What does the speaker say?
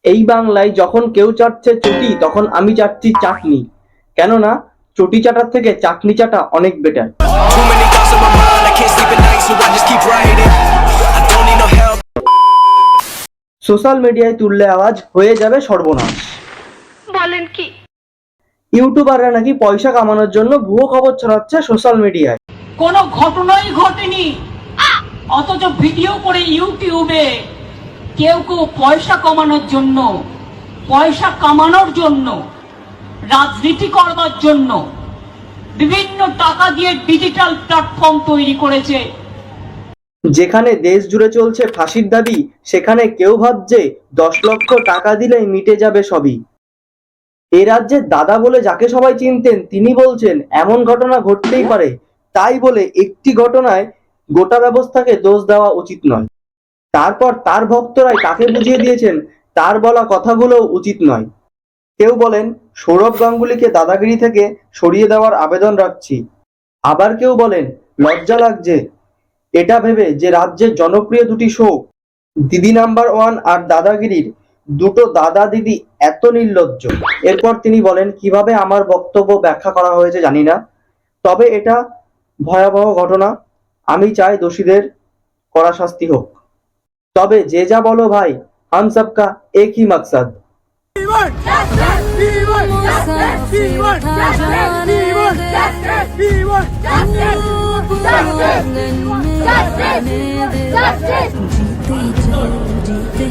এই বাংলায় যখন কেউ চাটছে চটি তখন আমি চাটছি চাটনি, কেননা চটি চাটার থেকে চাটনি চাটা অনেক বেটার। সোশ্যাল মিডিয়ায় তুললে আওয়াজ হয়ে যাবে সর্বনাশ। বলেন কি? ইউটিউবাররা নাকি পয়সা কামানোর জন্য ভুয়ো খবর ছড়াচ্ছে সোশ্যাল মিডিয়ায়। কোনো ঘটনাই ঘটেনি, অথচ ভিডিও করে ইউটিউবে কেউ কেউ পয়সা কামানোর জন্য রাজনীতি করবার জন্য বিভিন্ন টাকা দিয়ে ডিজিটাল প্ল্যাটফর্ম তৈরি করেছে। যেখানে দেশ জুড়ে চলছে ফাঁসির দাবি, সেখানে কেউ ভাবছে 10 লক্ষ টাকা দিলেই মিটে যাবে সবই। এ রাজ্যে দাদা বলে যাকে সবাই চিনতেন তিনি বলছেন এমন ঘটনা ঘটতেই পারে, তাই বলে একটি ঘটনায় গোটা ব্যবস্থাকে দোষ দেওয়া উচিত নয়। তারপর তার ভক্তরাই তাকে বুঝিয়ে দিয়েছেন তার বলা কথাগুলোও উচিত নয়। কেউ বলেন সৌরভ গাঙ্গুলিকে দাদাগিরি থেকে সরিয়ে দেওয়ার আবেদন রাখছি, আবার কেউ বলেন লজ্জা লাগছে এটা ভেবে যে রাজ্যের জনপ্রিয় দুটি শো দিদি নাম্বার 1 আর দাদাগিরির দুটো দাদা দিদি এত নির্লজ্জ। এরপর তিনি বলেন কিভাবে আমার বক্তব্য ব্যাখ্যা করা হয়েছে জানি না, তবে এটা ভয়াবহ ঘটনা, আমি চাই দোষীদের কড়া শাস্তি হোক। তবে যে যা বলো ভাই, हम सबका एक ही मकसद। जीते